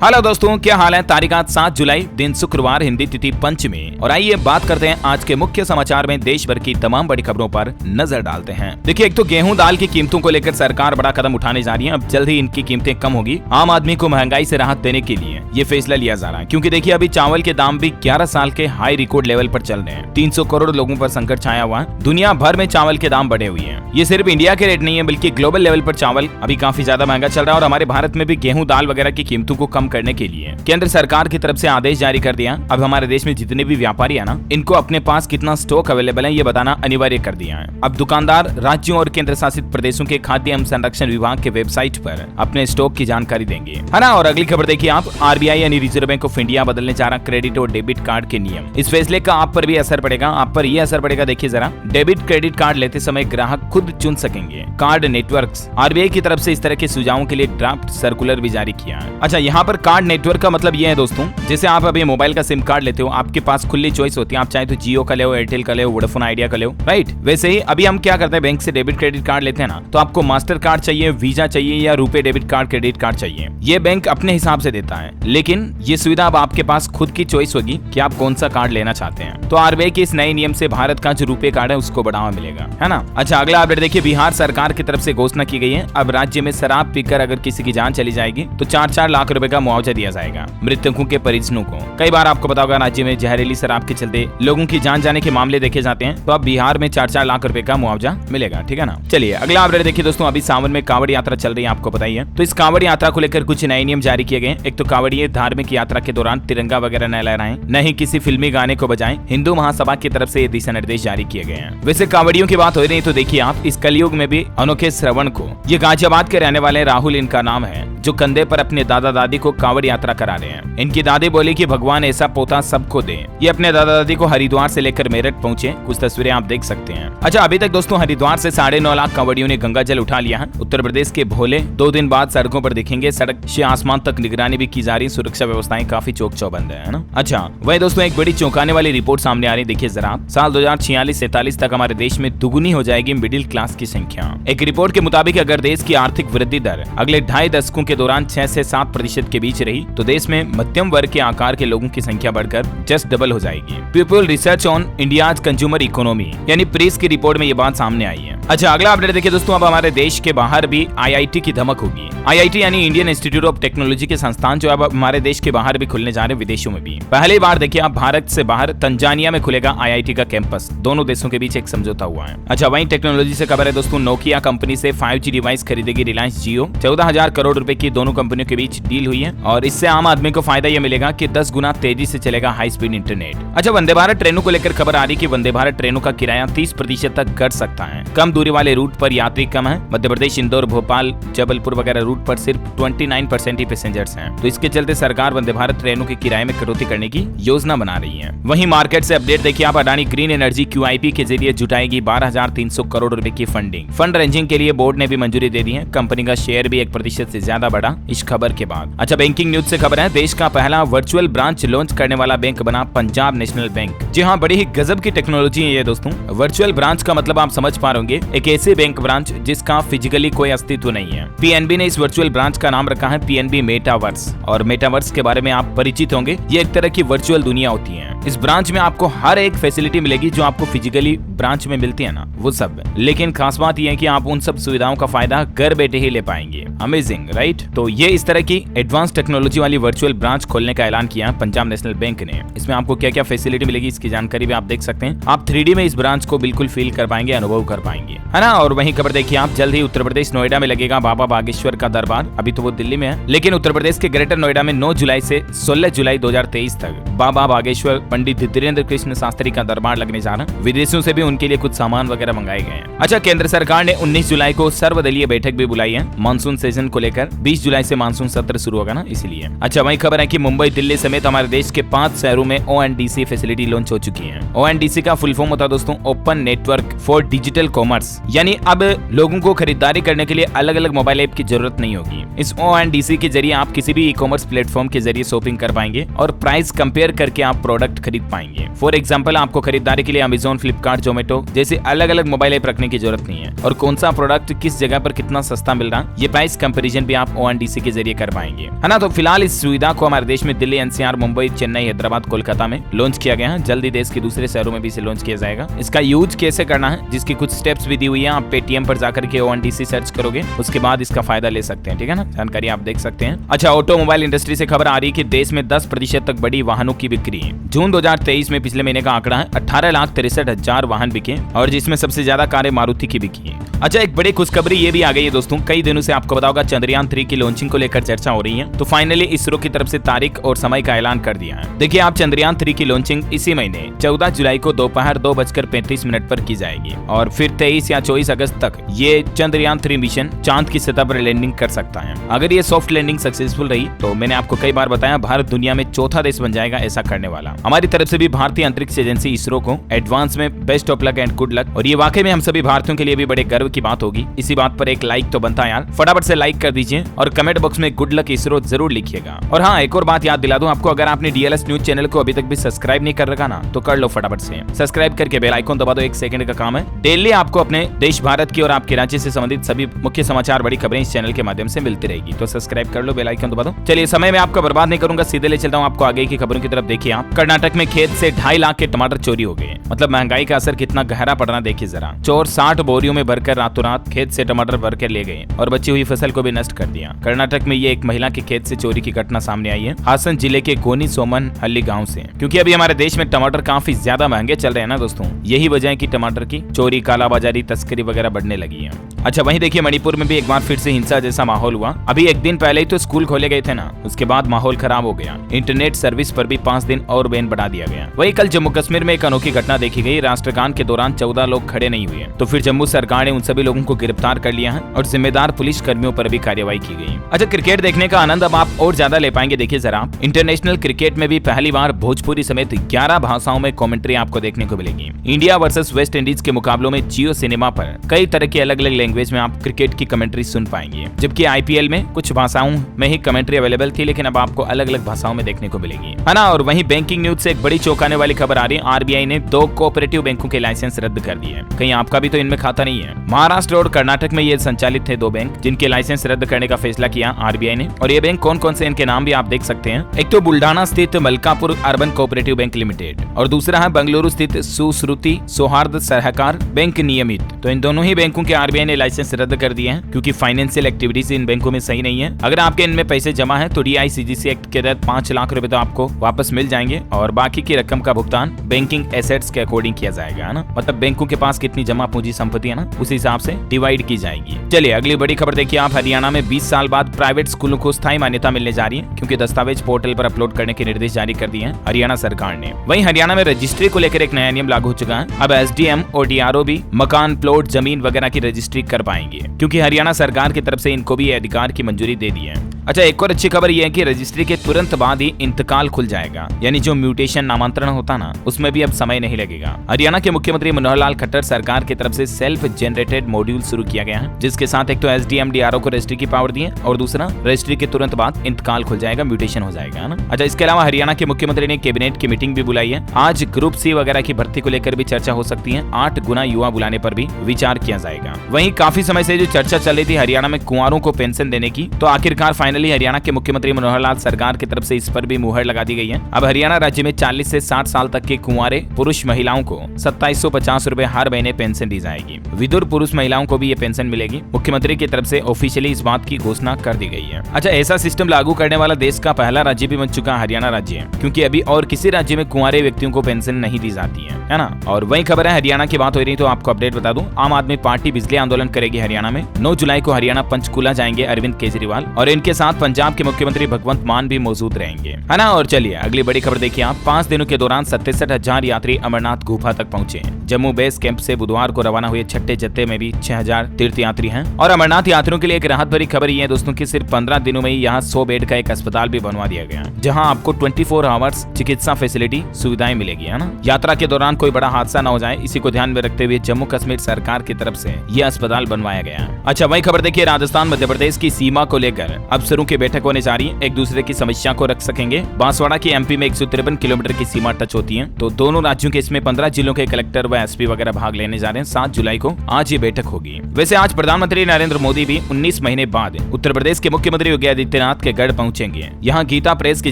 Hello दोस्तों, क्या हाल है। तारीख आज 7 जुलाई, दिन शुक्रवार, हिंदी तिथि पंचमी। और आइए बात करते हैं आज के मुख्य समाचार में देश भर की तमाम बड़ी खबरों पर नजर डालते हैं। देखिए, एक तो गेहूं दाल की कीमतों को लेकर सरकार बड़ा कदम उठाने जा रही है। अब जल्द ही इनकी कीमतें कम होगी। आम आदमी को महंगाई से राहत देने के लिए ये फैसला लिया जा रहा है, क्योंकि देखिए अभी चावल के दाम भी 11 साल के हाई रिकॉर्ड लेवल पर चल रहे हैं। 300 करोड़ लोगों पर संकट छाया हुआ है। दुनिया भर में चावल के दाम बढ़े हुए हैं। ये सिर्फ इंडिया के रेट नहीं है, बल्कि ग्लोबल लेवल पर चावल अभी काफी ज्यादा महंगा चल रहा है। और हमारे भारत में भी गेहूं दाल वगैरह की कीमतों को कम करने के लिए केंद्र सरकार की तरफ से आदेश जारी कर दिया। अब हमारे देश में जितने भी व्यापारी है ना, इनको अपने पास कितना स्टॉक अवेलेबल है ये बताना अनिवार्य कर दिया है। अब दुकानदार राज्यों और केंद्र शासित प्रदेशों के खाद्य एवं संरक्षण विभाग के वेबसाइट पर अपने स्टॉक की जानकारी देंगे, है ना। और अगली खबर देखिए आप, आरबीआई यानी रिजर्व बैंक ऑफ इंडिया बदलने जा रहा क्रेडिट और डेबिट कार्ड के नियम। इस फैसले का आप पर भी असर पड़ेगा। आप पर ये असर पड़ेगा, देखिए जरा। डेबिट क्रेडिट कार्ड लेते समय ग्राहक खुद चुन सकेंगे। कार्ड नेटवर्क्स, आरबीआई की तरफ से इस तरह के सुझावों के लिए ड्राफ्ट सर्कुलर भी जारी किया है। अच्छा, यहाँ पर कार्ड नेटवर्क का मतलब ये है दोस्तों, जैसे आप अभी मोबाइल का सिम कार्ड लेते हो, आपके पास खुली चॉइस होती है। आप चाहे तो जियो का ले हो, एयरटेल का ले हो, वोडाफोन आइडिया का ले हो, राइट। वैसे ही अभी हम क्या करते हैं, बैंक से डेबिट क्रेडिट कार्ड लेते हैं ना, तो आपको मास्टर कार्ड चाहिए, वीजा चाहिए या RuPay debit card, credit card चाहिए। ये बैंक अपने हिसाब से देता है, लेकिन ये सुविधा अब आपके पास खुद की चॉइस होगी कि आप कौन सा कार्ड लेना चाहते हैं। तो आरबीआई के इस नए नियम से भारत का जो रुपे कार्ड है उसको बढ़ावा मिलेगा, है ना। अच्छा, अगला अपडेट देखिए, बिहार सरकार की तरफ से घोषणा की गई है। अब राज्य में शराब पीकर अगर किसी की जान चली जाएगी तो 4-4 लाख रुपए का मुआवजा दिया जाएगा मृतकों के परिजनों को। कई बार आपको पता होगा, राज्य में जहरीली शराब के चलते लोगों की जान जाने के मामले देखे जाते हैं। तो अब बिहार में 4-4 लाख रुपए का मुआवजा मिलेगा, ठीक है ना। चलिए अगला अपडेट देखिए दोस्तों, अभी सावन में कांवड़ यात्रा चल रही है, आपको पता ही है। तो इस कांवड़ यात्रा को लेकर कुछ नए नियम जारी किए गए। एक तो कांवड़िए धार्मिक यात्रा के दौरान तिरंगा वगैरह न लहराएं, न ही किसी फिल्मी गाने को बजाएं। हिंदू महासभा की तरफ से ये दिशा निर्देश जारी किए गए हैं। वैसे कांवड़ियों की बात हो रही है तो देखिए आप, इस कलयुग में भी अनोखे श्रवण को, ये गाजियाबाद के रहने वाले राहुल इनका नाम है, जो कंधे पर अपने दादा दादी को कांवड़ यात्रा करा रहे हैं। इनकी दादी बोली कि भगवान ऐसा पोता सबको दे। ये अपने दादा दादी को हरिद्वार से लेकर मेरठ पहुंचे। कुछ तस्वीरें आप देख सकते हैं। अच्छा, अभी तक दोस्तों हरिद्वार से 9.5 लाख कांवड़ियों ने गंगा जल उठा लिया है। उत्तर प्रदेश के भोले 2 दिन बाद सड़कों पर दिखेंगे। सड़क से आसमान तक निगरानी भी की जा रही है। सुरक्षा व्यवस्थाएं काफी चौक चौबंद है ना। अच्छा, वही दोस्तों एक बड़ी चौंकाने वाली रिपोर्ट सामने आ रही है, देखिए जरा। साल 2046-47 तक हमारे देश में दुगुनी हो जाएगी मिडिल क्लास की संख्या। एक रिपोर्ट के मुताबिक अगर देश की आर्थिक वृद्धि दर अगले 2.5 दशकों के दौरान 6 से 7% के बीच रही तो देश में मध्यम वर्ग के आकार के लोगों की संख्या बढ़कर जस्ट डबल हो जाएगी। People research on India's consumer economy यानी प्रेस की रिपोर्ट में ये बात सामने आई है। अच्छा, अगला अपडेट देखिए दोस्तों, अब हमारे देश के बाहर भी आईआईटी की धमक होगी। आईआईटी यानी इंडियन इंस्टीट्यूट ऑफ टेक्नोलॉजी के संस्थान जो अब हमारे देश के बाहर भी खुलने जा रहे हैं, विदेशों में भी। पहली बार देखिए आप, भारत से बाहर तंजानिया में खुलेगा आईआईटी का कैंपस। दोनों देशों के बीच एक समझौता हुआ है। अच्छा, वहीं टेक्नोलॉजी से खबर है दोस्तों, नोकिया कंपनी से 5G डिवाइस खरीदेगी रिलायंस जियो। 14,000 करोड़ रुपए की दोनों कंपनियों के बीच डील हुई है। और इससे आम आदमी को फायदा यह मिलेगा कि 10 गुना तेजी से चलेगा हाई स्पीड इंटरनेट। अच्छा, वंदे भारत ट्रेनों को लेकर खबर आ रही कि वंदे भारत ट्रेनों का किराया 30% तक घट सकता है। कम दूरी वाले रूट पर यात्री कम है। मध्य प्रदेश, इंदौर, भोपाल, जबलपुर वगैरह रूट पर सिर्फ 29% ही पैसेंजर्स हैं। तो इसके चलते सरकार वंदे भारत ट्रेनों के किराए में कटौती करने की योजना बना रही है। वहीं मार्केट से अपडेट देखिए आप, अडानी ग्रीन एनर्जी QIP के जरिए जुटाएगी 12,300 करोड़ रुपए की फंडिंग। फंड रेंजिंग के लिए बोर्ड ने भी मंजूरी दे दी है। कंपनी का शेयर भी 1% से ज्यादा बढ़ा इस खबर के बाद। अच्छा, बैंकिंग न्यूज से खबर है, देश का पहला वर्चुअल ब्रांच लॉन्च करने वाला बैंक बना पंजाब नेशनल बैंक। जी हाँ, बड़ी ही गजब की टेक्नोलॉजी है ये दोस्तों। वर्चुअल ब्रांच का मतलब आप समझ पा रहे होंगे, एक ऐसे बैंक ब्रांच जिसका फिजिकली कोई अस्तित्व नहीं है। पीएनबी ने इस वर्चुअल ब्रांच का नाम रखा है पीएनबी मेटावर्स। और मेटावर्स के बारे में आप परिचित होंगे, ये एक तरह की वर्चुअल दुनिया होती है। इस ब्रांच में आपको हर एक फैसिलिटी मिलेगी जो आपको फिजिकली ब्रांच में मिलती है ना, वो सब। लेकिन खास बात यह है कि आप उन सब सुविधाओं का फायदा घर बैठे ही ले पाएंगे। Amazing, right. तो ये इस तरह की एडवांस टेक्नोलॉजी वाली वर्चुअल ब्रांच खोलने का ऐलान किया पंजाब नेशनल बैंक ने। इसमें आपको क्या क्या फैसिलिटी मिलेगी इसकी जानकारी भी आप देख सकते हैं। आप 3D में इस ब्रांच को बिल्कुल फील कर पाएंगे, अनुभव कर पाएंगे, है ना। और वहीं खबर देखिए आप, जल्द ही उत्तर प्रदेश नोएडा में लगेगा बाबा बागेश्वर का दरबार। अभी तो वो दिल्ली में है, लेकिन उत्तर प्रदेश के ग्रेटर नोएडा में 9 जुलाई से 16 जुलाई 2023 तक बाबा बागेश्वर पंडित धीरेन्द्र कृष्ण शास्त्री का दरबार लगने जा रहा है। विदेशों से भी उनके लिए कुछ सामान वगैरह मंगाए गए हैं। अच्छा, केंद्र सरकार ने 19 जुलाई को सर्वदलीय बैठक भी बुलाई है मानसून सेशन को लेकर। 20 जुलाई से मानसून सत्र शुरू होगा ना, इसलिए। अच्छा, वही खबर है कि मुंबई, दिल्ली समेत हमारे देश के 5 शहरों में ONDC फैसिलिटी लॉन्च लॉन्च हो चुकी है। ONDC का फुल फॉर्म होता है दोस्तों open network for digital commerce, यानी अब लोगों को खरीदारी करने के लिए अलग अलग मोबाइल ऐप की जरूरत नहीं होगी। इस ONDC के जरिए आप किसी भी ई-कॉमर्स प्लेटफॉर्म के जरिए शॉपिंग कर पाएंगे और प्राइस कंपेयर करके आप प्रोडक्ट खरीद पाएंगे। फॉर एग्जाम्पल, आपको खरीदारी के लिए अमेजोन, फ्लिपकार्ट, जोमेटो जैसे अलग अलग मोबाइल ऐप रखने की जरूरत नहीं है और कौन सा प्रोडक्ट किस जगह पर कितना सस्ता मिल रहा है ये प्राइस कंपैरिजन भी आप ONDC के जरिए कर पाएंगे, है ना। तो फिलहाल इस सुविधा को हमारे देश में दिल्ली, NCR, मुंबई, चेन्नई, हैदराबाद, कोलकाता में लॉन्च किया गया है। जल्दी देश के दूसरे शहरों में भी इसे लॉन्च किया जाएगा। इसका यूज कैसे करना है जिसकी कुछ स्टेप्स भी दी हुई है। आप पेटीएम पर जाकर के ONDC सर्च करोगे, उसके बाद इसका फायदा ले सकते हैं, ठीक है ना। जानकारी आप देख सकते हैं। अच्छा, ऑटोमोबाइल इंडस्ट्री से खबर आ रही है कि देश में 10% तक बढ़ी वाहनों की बिक्री। जून 2023 में पिछले महीने का आंकड़ा है 18,63,000 वाहन बिके और जिसमें सबसे ज्यादा कारें मारुति की बिकी। अच्छा, एक बड़ी खुशखबरी ये भी आ गई है दोस्तों। कई दिनों से आपको पता होगा चंद्रयान 3 की लॉन्चिंग को लेकर चर्चा हो रही है, तो फाइनली इसरो की तरफ से तारीख और समय का ऐलान कर दिया है। देखिए, आप चंद्रयान 3 की लॉन्चिंग इसी महीने 14 जुलाई को दोपहर 2:35 पर की जाएगी और फिर 23 या 24 अगस्त तक ये चंद्रयान 3 मिशन चांद की सतह पर लैंडिंग कर सकता है। अगर ये सॉफ्ट लैंडिंग सक्सेसफुल रही तो मैंने आपको कई बार बताया, भारत दुनिया में चौथा देश बन जाएगा ऐसा करने वाला। हमारी तरफ से भी भारतीय अंतरिक्ष एजेंसी इसरो को एडवांस में best of luck and good luck. और ये वाकई में हम सभी भारतीयों के लिए भी बड़े गर्व की बात होगी। इसी बात पर एक लाइक तो बनता है यार, फटाफट से लाइक कर दीजिए और कमेंट बॉक्स में गुड लक इसरो जरूर लिखिएगा। और हाँ, एक और बात याद दिला दूं आपको, अगर आपने DLS न्यूज चैनल को अभी तक भी सब्सक्राइब नहीं कर रखा ना तो कर लो फटाफट से। सब्सक्राइब करके बेल आइकन दबा दो, 1 सेकंड का काम है। डेली आपको अपने देश भारत की और आपके राज्य से संबंधित सभी मुख्य समाचार, बड़ी खबरें इस चैनल के माध्यम से मिलती रहेगी, तो सब्सक्राइब कर लो, बेल आइकन दबा दो। चलिए, समय में आपका बर्बाद नहीं करूंगा, सीधे ले चलता हूं आपको आगे की खबरों की तरफ। देखिए, आप कर्नाटक में खेत से 2.5 लाख के टमाटर चोरी हो गए। मतलब महंगाई का असर कितना गहरा पड़ रहा है देखिए जरा। चोर 60 बोरियों में भरकर रातों रात खेत से टमाटर भरकर ले गए और बची हुई फसल को भी नष्ट कर दिया। कर्नाटक में ये एक महिला के खेत से चोरी की घटना सामने आई है, हासन जिले के गोनी सोमन हल्ली गांव से। क्योंकि अभी हमारे देश में टमाटर काफी ज्यादा महंगे चल रहे हैं ना दोस्तों, यही वजह है कि टमाटर की चोरी, कालाबाजारी, तस्करी वगैरह बढ़ने लगी है। अच्छा, वहीं देखिए मणिपुर में भी एक बार फिर से हिंसा जैसा माहौल हुआ। अभी एक दिन पहले ही तो स्कूल खोले गए थे ना, उसके बाद माहौल खराब हो गया। इंटरनेट सर्विस पर भी 5 दिन और बैन बढ़ा दिया गया। वहीं कल जम्मू कश्मीर में एक अनोखी घटना देखी गई। राष्ट्रगान के दौरान 14 लोग खड़े नहीं हुए, तो फिर जम्मू सरकार ने उन सभी लोगों को गिरफ्तार कर लिया है और जिम्मेदार पुलिस कर्मियों पर भी कार्रवाई की गई। अच्छा, क्रिकेट देखने का आनंद अब आप और ज्यादा ले पाएंगे। देखिए जरा, इंटरनेशनल क्रिकेट में भी पहली बार भोजपुरी समेत 11 भाषाओं में कमेंट्री आपको देखने को मिलेगी। इंडिया वर्सेस वेस्ट इंडीज के मुकाबलों में जियो सिनेमा पर कई तरह की अलग अलग लैंग्वेज में आप क्रिकेट की कमेंट्री सुन पाएंगे। जबकि IPL में कुछ भाषाओं में ही कमेंट्री अवेलेबल थी, लेकिन अब आपको अलग अलग भाषाओं में देखने को मिलेगी, है ना। और वहीं बैंकिंग न्यूज से एक बड़ी चौंकाने वाली खबर आ रही है। RBI ने 2 कोऑपरेटिव बैंकों के लाइसेंस रद्द कर दिए। कहीं आपका भी तो इनमें खाता नहीं है। महाराष्ट्र और कर्नाटक में ये संचालित थे 2 बैंक जिनके लाइसेंस रद्द करने का फैसला किया RBI ने। और ये बैंक कौन कौन से, इनके नाम भी आप देख सकते हैं। एक तो बुल्ढाना स्थित Malkapur urban cooperative bank limited और दूसरा है बेंगलुरु स्थित सुश्रुति सौहार्द सहकार बैंक नियमित। तो इन दोनों ही बैंकों के RBI ने लाइसेंस रद्द कर दिए हैं क्योंकि फाइनेंशियल एक्टिविटीज इन बैंकों में सही नहीं है। अगर आपके इनमें पैसे जमा है तो DICGC एक्ट के तहत 5 लाख रुपए तो आपको वापस मिल जाएंगे और बाकी की रकम का भुगतान बैंकिंग एसेट्स के अकॉर्डिंग किया जाएगा, है ना। मतलब बैंकों के पास कितनी जमा पूंजी संपत्ति है ना, उस हिसाब से डिवाइड की जाएगी। चलिए अगली बड़ी खबर देखिए आप। हरियाणा में 20 साल बाद प्राइवेट स्कूलों को स्थायी मान्यता मिलने जा रही है क्योंकि दस्तावेज पोर्टल पर अपलोड करने के निर्देश जारी कर दिए हैं हरियाणा सरकार ने। वहीं हरियाणा में रजिस्ट्री को लेकर एक नया नियम लागू हो चुका है। अब SDM और DRO भी मकान, प्लॉट, जमीन वगैरह की रजिस्ट्री कर पाएंगे क्योंकि हरियाणा सरकार की तरफ से इनको भी अधिकार की मंजूरी दे दी है। अच्छा, एक और अच्छी खबर यह है कि रजिस्ट्री के तुरंत बाद ही इंतकाल खुल जाएगा, यानी जो म्यूटेशन नामांतरण होता ना उसमें भी अब समय नहीं लगेगा। हरियाणा के मुख्यमंत्री मनोहर लाल खट्टर सरकार की तरफ से सेल्फ जनरेटेड मॉड्यूल शुरू किया गया है, जिसके साथ एक तो SDM DRO को रजिस्ट्री की पावर दी है और दूसरा रजिस्ट्री के तुरंत बाद इंतकाल खुल जाएगा, म्यूटेशन हो जाएगा ना। अच्छा, इसके अलावा हरियाणा के मुख्यमंत्री ने कैबिनेट की मीटिंग भी बुलाई है। आज ग्रुप C वगैरह की भर्ती को लेकर भी चर्चा हो सकती है। 8 गुना युवा बुलाने पर भी विचार किया जाएगा। वहीं काफी समय से जो चर्चा चल रही थी हरियाणा में कुंवारों को पेंशन देने की, तो आखिरकार फाइनली हरियाणा के मुख्यमंत्री मनोहर लाल सरकार की तरफ से इस पर भी मुहर लगा दी गई है। अब हरियाणा राज्य में 40 से 60 साल तक के कुंवारे पुरुष महिलाओं को 2750 रुपए हर महीने पेंशन दी जाएगी। विधुर पुरुष महिलाओं को भी ये पेंशन मिलेगी। मुख्यमंत्री की तरफ से ऑफिशियली इस बात की घोषणा कर दी गई है। अच्छा, ऐसा सिस्टम लागू करने वाला देश का पहला राज्य भी बन चुका हरियाणा राज्य, क्योंकि अभी और किसी राज्य में कुंवारे व्यक्तियों को पेंशन नहीं दी जाती है ना। और वही खबर है, हरियाणा की बात हो रही तो आपको अपडेट बता दूं, आम आदमी पार्टी बिजली आंदोलन करेगी हरियाणा में। 9 जुलाई को हरियाणा पंचकुला जाएंगे अरविंद केजरीवाल और इनके साथ पंजाब के मुख्यमंत्री भगवंत मान भी मौजूद रहेंगे, है ना। और चलिए अगली बड़ी खबर देखिए आप। 5 दिनों के दौरान 67,000 यात्री अमरनाथ गुफा तक पहुंचे। जम्मू बेस कैंप से बुधवार को रवाना हुए छठे जत्थे में भी 6000 तीर्थयात्री हैं। और अमरनाथ यात्रियों के लिए एक राहत भरी खबर ये है दोस्तों कि सिर्फ 15 दिनों में ही यहाँ 100 बेड का एक अस्पताल भी बनवा दिया गया, जहाँ आपको 24 आवर्स चिकित्सा फैसिलिटी सुविधाएं मिलेगी, है ना। यात्रा के दौरान कोई बड़ा हादसा न हो जाए, इसी को ध्यान में रखते हुए जम्मू कश्मीर सरकार की तरफ से यह अस्पताल बनवाया गया। अच्छा, वही खबर देखिए, राजस्थान मध्य प्रदेश की सीमा को लेकर अफसरों की बैठक होने जा रही है, एक दूसरे की समस्या को रख सकेंगे। बांसवाड़ा की एमपी में 153 किलोमीटर की सीमा टच होती है, तो दोनों राज्यों के इसमें 15 जिलों के कलेक्टर व एसपी वगैरह भाग लेने जा रहे हैं। 7 जुलाई को आज ये बैठक होगी। वैसे आज प्रधानमंत्री नरेंद्र मोदी भी 19 महीने बाद उत्तर प्रदेश के मुख्यमंत्री योगी आदित्यनाथ के गढ़ पहुंचेंगे। यहाँ गीता प्रेस के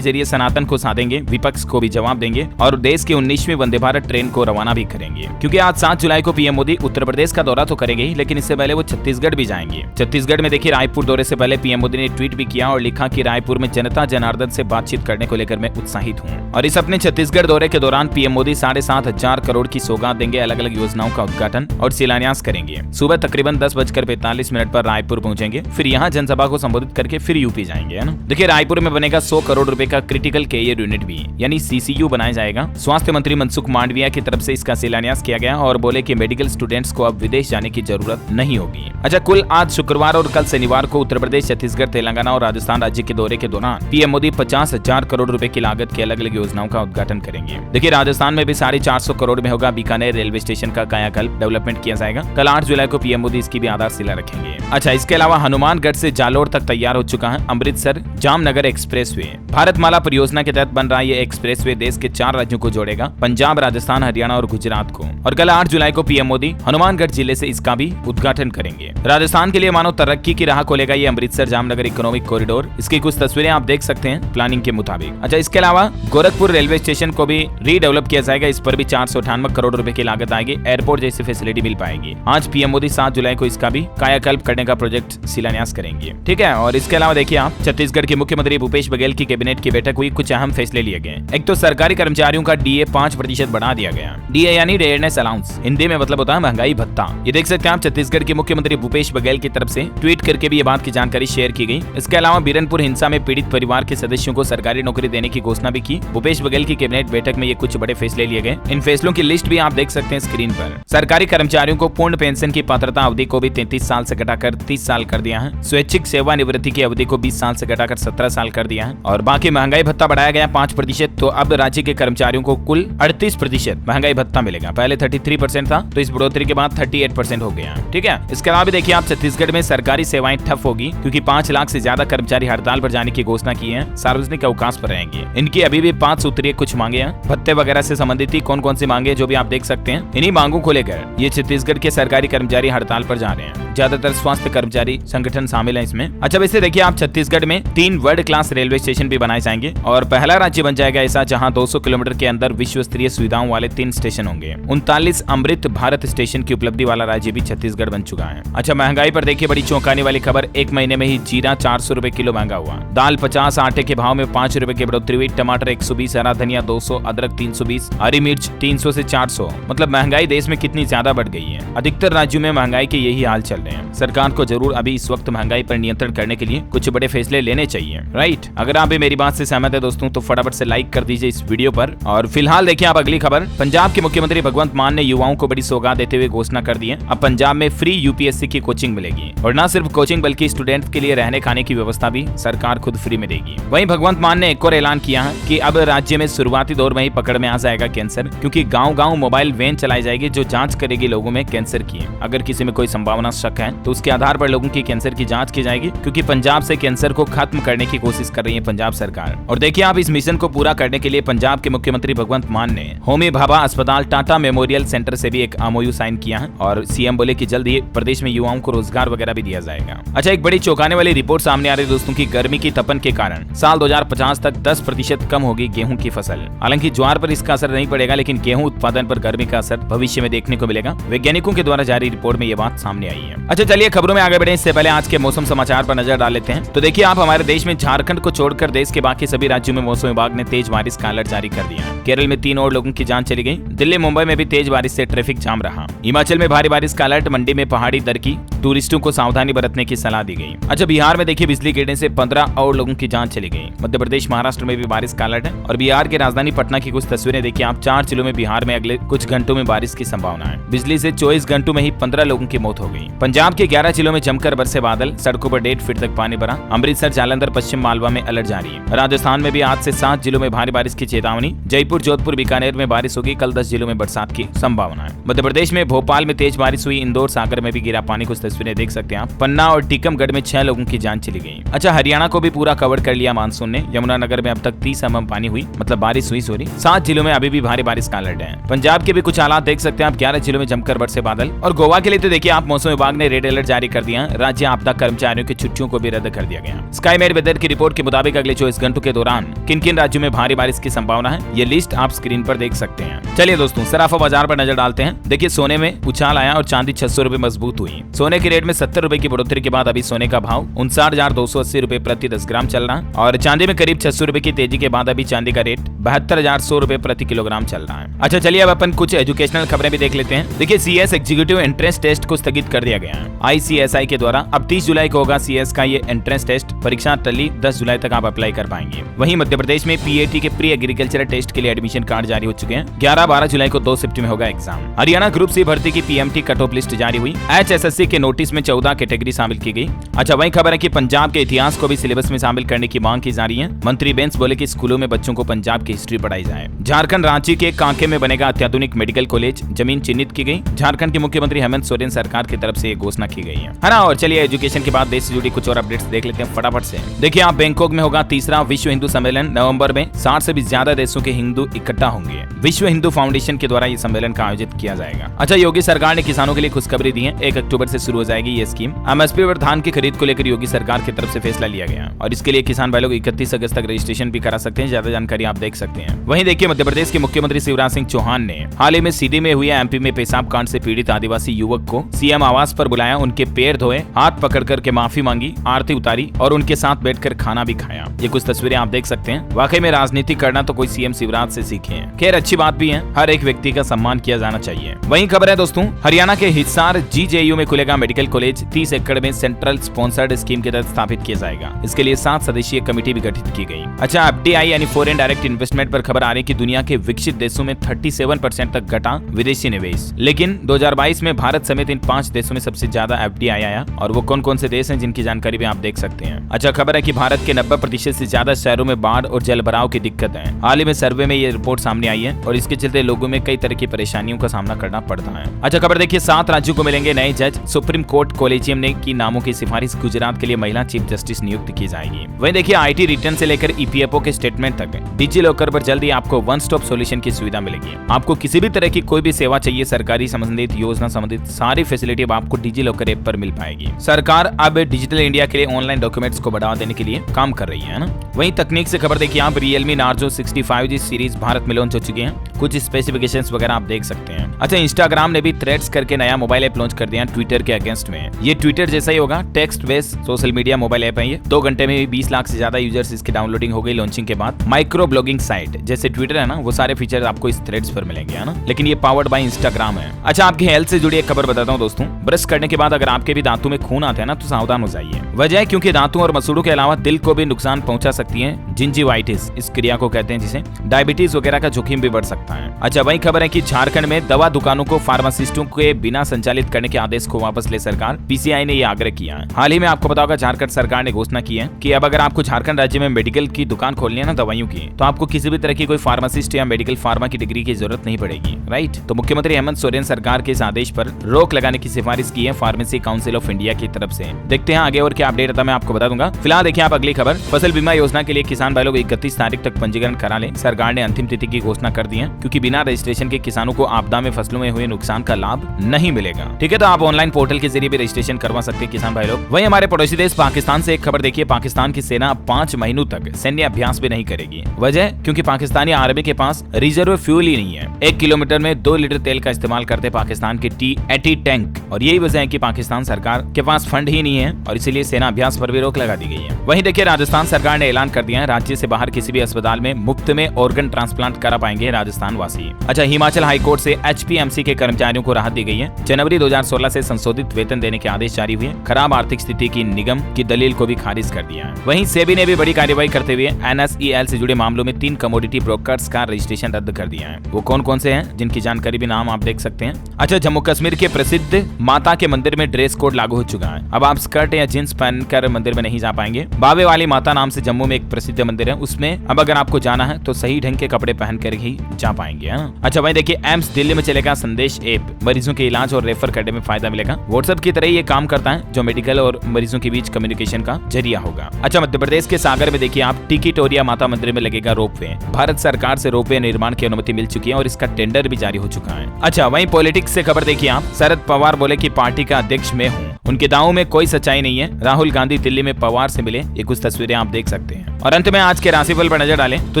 जरिए सनातन को साधेंगे, विपक्ष को भी जवाब देंगे और देश की 19वीं वंदे भारत ट्रेन को रवाना भी करेंगे। क्योंकि आज 7 जुलाई को पीएम मोदी उत्तर प्रदेश का दौरा तो करेंगे ही, लेकिन इससे पहले वो छत्तीसगढ़ भी जाएंगे। छत्तीसगढ़ में देखिए, रायपुर दौरे से पहले पीएम मोदी ने ट्वीट भी किया और लिखा कि रायपुर में जनता जनार्दन से बातचीत करने को लेकर मैं उत्साहित हूँ। और इस अपने छत्तीसगढ़ दौरे के दौरान पीएम मोदी 7,500 करोड़ की सौगात देंगे, अलग अलग योजनाओं का उद्घाटन और शिलान्यास करेंगे। सुबह तकरीबन 10:45 पर रायपुर पहुंचेंगे, फिर यहाँ जनसभा को संबोधित करके फिर यूपी जाएंगे, है ना। देखिए, रायपुर में बनेगा 100 करोड़ रुपए का क्रिटिकल केयर यूनिट भी, यानी सीसीयू बनाया जाएगा। स्वास्थ्य मंत्री मनसुख मांडविया की तरफ से इसका शिलान्यास किया गया और बोले कि मेडिकल स्टूडेंट्स को अब विदेश जाने की जरूरत नहीं होगी। अच्छा, कुल आज शुक्रवार और कल शनिवार को उत्तर प्रदेश, छत्तीसगढ़, तेलंगाना और राजस्थान राज्य के दौरे के दौरान पीएम मोदी 50,000 करोड़ रुपए की लागत की अलग अलग योजनाओं का उद्घाटन करेंगे। देखिए, राजस्थान में भी 450 करोड़ में होगा बीकानेर रेलवे स्टेशन का कायाकल्प डेवलपमेंट किया जाएगा। कल 8 जुलाई को पीएम मोदी इसकी भी आधारशिला रखेंगे। अच्छा, इसके अलावा हनुमानगढ़ से जालोर तक तैयार हो चुका है अमृतसर जामनगर एक्सप्रेसवे। भारतमाला परियोजना के तहत बन रहा ये एक्सप्रेसवे देश के 4 राज्यों को जोड़ेगा, पंजाब, राजस्थान, हरियाणा और गुजरात को। और कल 8 जुलाई को पीएम मोदी हनुमानगढ़ जिले से इसका भी उद्घाटन करेंगे। राजस्थान के लिए मानो तरक्की की राह खोलेगा ये अमृतसर जामनगर इकोनॉमिक कॉरिडोर। इसकी कुछ तस्वीरें आप देख सकते हैं प्लानिंग के मुताबिक। अच्छा, इसके अलावा गोरखपुर रेलवे स्टेशन को भी रीडेवलप किया जाएगा, इस पर भी 498 करोड़ रुपए की लागत आएगी, एयरपोर्ट जैसी फैसिलिटी मिल पाएगी। आज पीएम मोदी 7 जुलाई को इसका भी कायाकल्प करने का प्रोजेक्ट शिलान्यास करेंगे, ठीक है। और इसके अलावा देखिए आप, छत्तीसगढ़ के मुख्यमंत्री भूपेश बघेल की कैबिनेट की बैठक हुई, कुछ अहम फैसले लिए गए। एक तो सरकारी कर्मचारियों का डीए 5% बढ़ा दिया गया। डीए यानी डेयरनेस अलाउंस, हिंदी में मतलब होता है महंगाई भत्ता। ये देख सकते हैं आप, छत्तीसगढ़ के मुख्यमंत्री भूपेश बघेल की तरफ से ट्वीट करके भी ये बात की जानकारी शेयर की गई। इसके अलावा बीरनपुर हिंसा में पीड़ित परिवार के सदस्यों को सरकारी नौकरी देने की घोषणा भी की। भूपेश बघेल की कैबिनेट बैठक में ये कुछ बड़े फैसले लिए गए। इन फैसलों की लिस्ट भी आप देख सकते हैं स्क्रीन पर। सरकारी कर्मचारियों को पूर्ण पेंशन की पात्रता अवधि को भी 33 साल से घटाकर 30 साल कर दिया है। स्वैच्छिक सेवानिवृत्ति की अवधि को 20 साल से घटाकर 17 साल कर दिया है। और बाकी महंगाई भत्ता बढ़ाया गया 5%, तो अब राज्य के कर्मचारियों को कुल 38% महंगाई भत्ता मिलेगा। पहले 33% था, तो इस बढ़ोतरी के बाद 38% हो गया, ठीक है। इसके अलावा भी देखिए आप, छत्तीसगढ़ में सरकारी सेवाएं ठप होगी, क्योंकि 5 लाख से ज्यादा कर्मचारी हड़ताल पर जाने की घोषणा की है, सार्वजनिक अवकाश पर रहेंगे। इनकी अभी भी 5 सूत्रीय कुछ मांगे हैं, भत्ते वगैरह से संबंधित ही कौन कौन सी मांगे जो भी आप देख सकते हैं। इन्हीं मांगों को लेकर ये छत्तीसगढ़ के सरकारी कर्मचारी हड़ताल पर जा रहे हैं। ज्यादातर स्वास्थ्य कर्मचारी संगठन शामिल है इसमें। अच्छा, वैसे देखिए आप, छत्तीसगढ़ में 3 वर्ल्ड क्लास रेलवे स्टेशन भी बनाए जाएंगे और पहला राज्य बन जाएगा ऐसा जहां 200 किलोमीटर के अंदर विश्व स्तरीय सुविधाओं वाले 3 स्टेशन होंगे। 39 अमृत भारत स्टेशन की उपलब्धि वाला राज्य भी छत्तीसगढ़ बन चुका है। अच्छा, महंगाई पर देखिए बड़ी चौंकाने वाली खबर, 1 महीने में ही जीरा 400 रुपए किलो महंगा हुआ, दाल 50, आटे के भाव में 5 रुपए की बढ़ोतरी हुई, टमाटर 120, हरा धनिया 200, अदरक 320, हरी मिर्च 300 से 400। मतलब महंगाई देश में कितनी ज्यादा बढ़ गई है। अधिकतर राज्यों में महंगाई के यही हाल चल रहे हैं। सरकार को जरूर अभी इस वक्त महंगाई पर नियंत्रण करने के लिए कुछ बड़े फैसले लेने चाहिए, राइट। अगर आप भी मेरी बात से सहमत है दोस्तों, तो फटाफट से लाइक कर दीजिए इस वीडियो पर। और फिलहाल देखिए आप अगली खबर, पंजाब के मुख्यमंत्री भगवंत मान ने युवाओं को बड़ी सौगात देते हुए घोषणा कर दी है, अब पंजाब में फ्री यूपीएससी की कोचिंग मिलेगी। और न सिर्फ कोचिंग बल्कि स्टूडेंट के लिए रहने खाने की व्यवस्था भी सरकार खुद फ्री में देगी। वहीं भगवंत मान ने एक और ऐलान किया है कि अब राज्य में शुरुआती दौर में ही पकड़ में आ जाएगा कैंसर, क्योंकि गांव-गांव मोबाइल वैन चलाई जाएगी जो जांच करेगी लोगों में कैंसर की। अगर किसी में कोई संभावना शक है तो उसके आधार पर लोगों की कैंसर की जांच की जाएगी, क्योंकि पंजाब से कैंसर को खत्म करने की कोशिश कर रही है पंजाब सरकार। और देखिए आप, इस मिशन को पूरा करने के लिए पंजाब के मुख्यमंत्री भगवंत मान ने होमी भाभा अस्पताल टाटा मेमोरियल सेंटर से भी एक MOU साइन किया है और सीएम बोले कि जल्द ही प्रदेश में युवाओं को रोजगार वगैरह भी दिया जाएगा। अच्छा, एक बड़ी चौंकाने वाली रिपोर्ट सामने आ रही है दोस्तों की, गर्मी की तपन के कारण साल 2050 तक 10% कम होगी गेहूं की फसल। हालांकि ज्वार पर इसका असर नहीं पड़ेगा, लेकिन गेहूं उत्पादन पर गर्मी का असर भविष्य में देखने को मिलेगा। वैज्ञानिकों के द्वारा जारी रिपोर्ट में ये बात सामने आई है। अच्छा, चलिए खबरों में आगे बढ़े, इससे पहले आज के मौसम समाचार पर नजर डाल लेते हैं। तो देखिए आप, हमारे देश में झारखंड को छोड़कर देश के बाकी सभी राज्यों में मौसम विभाग ने तेज बारिश का अलर्ट जारी कर दिया है। केरल में 3 और लोगों की जान चली गई। दिल्ली, मुंबई में भी तेज बारिश से ट्रैफिक जाम रहा। हिमाचल में भारी बारिश का अलर्ट, मंडी में पहाड़ी दरकी टूरिस्टों को सावधानी बरतने की सलाह दी गई। अच्छा, बिहार में देखिए बिजली गिरने से 15 और लोगों की जान चली गई। मध्य प्रदेश, महाराष्ट्र में भी बारिश का अलर्ट है और बिहार की राजधानी पटना की कुछ तस्वीरें देखिए आप। 4 जिलों में बिहार में अगले कुछ घंटों में बारिश की संभावना है। बिजली से 24 घंटों में ही 15 लोगों की मौत हो गई। पंजाब के 11 जिलों में जमकर बरसे बादल, सड़कों पर 1.5 फीट तक पानी भरा। अमृतसर, जालंधर, पश्चिम मालवा में अलर्ट जारी है। राजस्थान में भी आज से 7 जिलों में भारी बारिश की चेतावनी। जयपुर, जोधपुर, बीकानेर में बारिश होगी। कल 10 जिलों में बरसात की संभावना है। मध्य प्रदेश में भोपाल में तेज बारिश हुई। इंदौर, सागर में भी गिरा पानी। कुछ तस्वीरें देख सकते हैं आप। पन्ना और टीकमगढ़ में 6 लोगों की जान चली गई। अच्छा, हरियाणा को भी पूरा कवर कर लिया मानसून ने। यमुनानगर में अब तक 30 mm पानी हुई, मतलब बारिश हुई। 7 जिलों में अभी भी भारी बारिश का अलर्ट है। पंजाब के भी कुछ हालात देख सकते हैं आप। 11 जिलों में जमकर बरसे बादल। और गोवा के लिए तो देखिए आप, मौसम विभाग ने रेड अलर्ट जारी कर दिया। राज्य आपदा कर्मचारियों की छुट्टियों को भी रद्द कर दिया गया। स्काई मेट वेदर की रिपोर्ट के मुताबिक अगले 24 घंटों के दौरान किन किन राज्यों में भारी बारिश की संभावना है, ये लिस्ट आप स्क्रीन पर देख सकते हैं। चलिए दोस्तों, सराफा बाजार पर नजर डालते हैं। देखिए, सोने में उछाल आया और चांदी 600 रुपए मजबूत हुई। सोने के रेट में 70 रुपए की बढ़ोतरी के बाद अभी सोने का भाव 59,280 रुपए प्रति 10 ग्राम चल रहा है और चांदी में करीब 600 रुपए की तेजी के बाद अभी चांदी का रेट 72,100 रुपए प्रति किलोग्राम चल रहा है। अच्छा, चलिए अब अपन कुछ एजुकेशनल खबरें भी देख लेते हैं। देखिए, सीएस एग्जीक्यूटिव एंट्रेंस टेस्ट को स्थगित कर दिया गया है ICSI के द्वारा। अब 30 जुलाई को होगा सीएस का ये एंट्रेंस टेस्ट। परीक्षा टली, 10 जुलाई तक आप अप्लाई कर पाएंगे। वहीं मध्य प्रदेश में PAT के प्री एग्रीकल्चर टेस्ट के लिए एडमिशन कार्ड जारी हो चुके हैं। 11-12 जुलाई को 2 शिफ्ट में होगा एग्जाम। हरियाणा ग्रुप सी भर्ती की PMT कट ऑफ लिस्ट जारी हुई। HSSC के नोटिस में 14 कैटेगरी शामिल की गई। अच्छा, वही खबर है कि पंजाब के इतिहास को भी सिलेबस में शामिल करने की मांग की जा रही है। मंत्री बेंस बोले कि स्कूलों में बच्चों को पंजाब की हिस्ट्री पढ़ाई जाए। झारखंड रांची के कांके में बनेगा अत्याधुनिक मेडिकल कॉलेज, जमीन चिन्हित की गई। झारखंड के मुख्यमंत्री हेमंत सोरेन सरकार की तरफ से ये घोषणा की गई है ना। और चलिए एजुकेशन के बाद देश से जुड़ी कुछ और अपडेट्स देख लेते हैं फटाफट से। देखिए आप, बैंकॉक में होगा 3रा विश्व हिंदू सम्मेलन। नवंबर में 60 से भी ज्यादा देशों के हिंदू इकट्ठा होंगे। विश्व हिंदू फाउंडेशन के द्वारा ये सम्मेलन का आयोजित किया जाएगा। अच्छा, योगी सरकार ने किसानों के लिए खुशखबरी दी है। 1 अक्टूबर से शुरू हो जाएगी ये स्कीम। MSP पर धान की खरीद को लेकर योगी सरकार की तरफ से फैसला लिया गया और इसके लिए किसान भाई लोग 31 अगस्त तक रजिस्ट्रेशन भी करा सकते हैं। ज्यादा जानकारी आप देख सकते हैं। वहीं देखिए, मध्य प्रदेश के मुख्यमंत्री शिवराज सिंह चौहान ने हाल ही में सीधी में हुए MP में पेशाब कांड से पीड़ित आदिवासी युवक को CM आवास पर बुलाया। उनके पैर धोए, हाथ पकड़ करके माफी मांगी, आरती उतारी और उनके साथ बैठकर खाना भी खाया। ये कुछ तस्वीरें आप देख सकते हैं। वाकई में राजनीति करना तो कोई CM शिवराज से सीखे हैं। खैर, अच्छी बात भी है, हर एक व्यक्ति का सम्मान किया जाना चाहिए। वहीं खबर है दोस्तों, हरियाणा के हिसार GJU में खुलेगा मेडिकल कॉलेज। 30 एकड़ में सेंट्रल स्पॉन्सर्ड स्कीम के तहत स्थापित किया जाएगा। इसके लिए 7 सदस्यीय कमेटी भी गठित की गई। अच्छा, FDI यानी फॉरेन डायरेक्ट इन्वेस्टमेंट पर खबर आ रही है कि दुनिया के विकसित देशों में 37% तक घटा विदेशी निवेश। लेकिन 2022 में भारत समेत इन 5 देशों में सबसे ज्यादा FDI आया। और वो कौन कौन से देश हैं जिनकी जानकारी भी आप देख सकते हैं। अच्छा, खबर है कि भारत के 90% से ज्यादा शहरों में बाढ़ और जल भराव की दिक्कत है। हाल ही में सर्वे में ये रिपोर्ट सामने आई है और इसके चलते लोगों में कई तरह की परेशानियों का सामना करना पड़ता है। अच्छा, खबर देखिए, 7 राज्यों को मिलेंगे नए जज। सुप्रीम कोर्ट कॉलेजियम ने की नामों की सिफारिश। गुजरात के लिए महिला चीफ जस्टिस नियुक्त की जाएगी। वहीं देखिए, IT रिटर्न से लेकर EPFO के स्टेटमेंट तक डिजी लॉकर पर जल्दी आपको वन स्टॉप सॉल्यूशन की सुविधा मिलेगी। आपको किसी भी तरह की कोई भी सेवा चाहिए, सरकारी संबंधित, योजना संबंधित सारी फैसिलिटी अब आपको डिजी लॉकर ऐप पर मिल पाएगी। सरकार अब डिजिटल इंडिया के लिए ऑनलाइन डॉक्यूमेंट्स को बढ़ावा देने के लिए काम कर रही है ना। वहीं तकनीक से खबर देखिए आप, Realme Narzo 65G series Bharat में लॉन्च हो चुकी है। कुछ स्पेसिफिकेशंस वगैरह आप देख सकते हैं। अच्छा, इंस्टाग्राम ने भी थ्रेड्स करके नया मोबाइल ऐप लॉन्च कर दिया ट्विटर के अगेंस्ट में। ये ट्विटर जैसा ही होगा, text based social media mobile app है ये। 2 घंटे में 20 लाख से ज्यादा यूजर्स इसकी डाउनलोडिंग हो गई लॉन्चिंग के बाद। माइक्रो ब्लॉगिंग साइट जैसे ट्विटर है ना, वो सारे फीचर आपको इस थ्रेड्स पर मिलेंगे, है ना। लेकिन ये पावर्ड बाय इंस्टाग्राम है। अच्छा, आपकी हेल्थ से जुड़ी एक खबर बताता हूँ दोस्तों। ब्रश करने के बाद अगर आपके भी दांतों में खून आता है ना, तो सावधान हो जाइए। वजह है क्योंकि दांतों और मसूड़ों के अलावा दिल को भी नुकसान पहुंचा सकती है जिंजिवाइटिस, इस क्रिया को कहते हैं, जिसे डायबिटीज वगैरह का जोखिम भी बढ़ सकता है। अच्छा, वही खबर है कि झारखंड में दवा दुकानों को फार्मासिस्टों के बिना संचालित करने के आदेश को वापस ले सरकार। PCI ने यह आग्रह किया है। हाल ही में आपको पता होगा, झारखंड सरकार ने घोषणा की है कि अब अगर आपको झारखंड राज्य में मेडिकल की दुकान खोलनी है ना, दवाइयों की, तो आपको किसी भी तरह की कोई फार्मासिस्ट या मेडिकल फार्मा की डिग्री की जरूरत नहीं पड़ेगी। राइट, तो मुख्यमंत्री हेमंत सोरेन सरकार के इस आदेश पर रोक लगाने की सिफारिश की है फार्मेसी काउंसिल ऑफ इंडिया की तरफ से। देखते हैं आगे और क्या अपडेट आता है, मैं आपको बता दूंगा। फिलहाल देखिए आप अगली खबर, फसल बीमा योजना के लिए किसान भाई लोग 31 तारीख तक पंजीकरण करा लें। सरकार ने अंतिम तिथि की घोषणा कर दी है, क्योंकि बिना रजिस्ट्रेशन के किसानों को आपदा में फसलों में हुए नुकसान का लाभ नहीं मिलेगा। ठीक है, तो आप ऑनलाइन पोर्टल के जरिए भी रजिस्ट्रेशन करवा सकते हैं किसान भाई लोग। वहीं हमारे पड़ोसी देश पाकिस्तान से एक खबर देखिए, पाकिस्तान की सेना 5 महीनों तक सैन्य अभ्यास भी नहीं करेगी। वजह क्योंकि पाकिस्तानी आर्मी के पास रिजर्व फ्यूल ही नहीं है। 1 किलोमीटर में 2 लीटर तेल का इस्तेमाल करते पाकिस्तान के T-80 टैंक, और यही वजह है कि पाकिस्तान सरकार के पास फंड ही नहीं है और इसीलिए सेना अभ्यास पर भी रोक लगा दी गई है। वहीं देखिए राजस्थान सरकार ने ऐलान कर दिया है राज्य से बाहर किसी भी अस्पताल में मुफ्त में ऑर्गन ट्रांसप्लांट करा पाएंगे राजस्थान वासी। अच्छा, हिमाचल हाईकोर्ट से HPMC के कर्मचारियों को राहत दी गई है। जनवरी 2016 से संशोधित वेतन देने के आदेश जारी हुए। खराब आर्थिक स्थिति की निगम की दलील को भी खारिज कर दिया है। वहीं सेबी ने भी बड़ी कार्रवाई करते हुए NSEL से जुड़े मामलों में 3 कमोडिटी ब्रोकर्स का रजिस्ट्रेशन रद्द कर दिया है। वो कौन कौन से हैं जिनकी जानकारी भी नाम आप देख सकते हैं। अच्छा, जम्मू कश्मीर के प्रसिद्ध माता के मंदिर में ड्रेस कोड लागू हो चुका है। अब आप स्कर्ट या जींस पहनकर मंदिर में नहीं जा पाएंगे। बाबे वाली माता नाम से जम्मू में एक प्रसिद्ध मंदिर है, उसमें अब अगर आपको जाना है तो सही ढंग के कपड़े पहनकर ही जा पाएंगे। अच्छा, वहीं देखिए एम्स दिल्ली में चलेगा संदेश ऐप। मरीजों के इलाज और रेफर करने में फायदा मिलेगा। व्हाट्सएप की तरह ये काम करता है जो मेडिकल और मरीजों के बीच कम्युनिकेशन का जरिया होगा। अच्छा, मध्य प्रदेश के सागर में देखिए आप टिकिटोरिया माता मंदिर में लगेगा रोपवे। भारत सरकार से रोपवे निर्माण की अनुमति मिल चुकी है और इसका टेंडर भी जारी हो चुका है। अच्छा, वहीं पॉलिटिक्स से खबर देखिए आप। शरद पवार बोले कि पार्टी का अध्यक्ष मैं हूँ, उनके दावों में कोई सच्चाई नहीं है। राहुल गांधी दिल्ली में पवार से मिले, ये कुछ तस्वीरें आप देख सकते हैं। और अंत में आज के राशिफल पर नजर डालें तो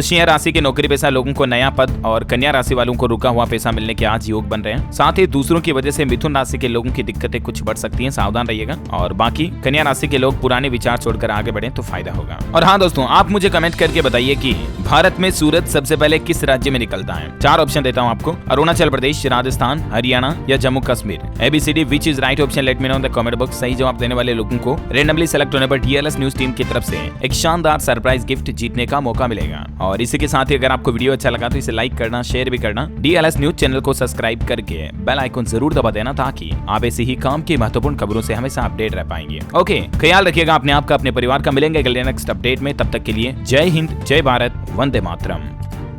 सिंह राशि के नौकरी पेशा लोगों को नया पद और कन्या राशि वालों को रुका हुआ पैसा मिलने के आज योग बन रहे हैं। साथ ही दूसरों की वजह से मिथुन राशि के लोगों की दिक्कतें कुछ बढ़ सकती हैं, सावधान रहिएगा। और बाकी कन्या राशि के लोग पुराने विचार छोड़कर आगे बढ़े तो फायदा होगा। और हाँ दोस्तों, आप मुझे कमेंट करके बताइए कि भारत में सूरज सबसे पहले किस राज्य में निकलता है। 4 ऑप्शन देता हूँ आपको, अरुणाचल प्रदेश, राजस्थान, हरियाणा या Jammu Kashmir. ABCD which is right option, let me know in the comment box. सही जवाब देने वाले लोगों को रेंडमली सेलेक्ट होने पर DLS न्यूज टीम की तरफ से एक शानदार सरप्राइज गिफ्ट जीतने का मौका मिलेगा। और इसी के साथ ही अगर आपको वीडियो अच्छा लगा तो इसे लाइक करना, शेयर भी करना। DLS न्यूज चैनल को सब्सक्राइब करके बेल आइकन जरूर दबा देना ताकि आप ऐसी ही काम की महत्वपूर्ण खबरों से हमेशा अपडेट रह पाएंगे। ओके, ख्याल रखिएगा अपने आप का, अपने परिवार का। मिलेंगे अगले नेक्स्ट अपडेट में, तब तक के लिए जय हिंद, जय भारत, वंदे मातरम।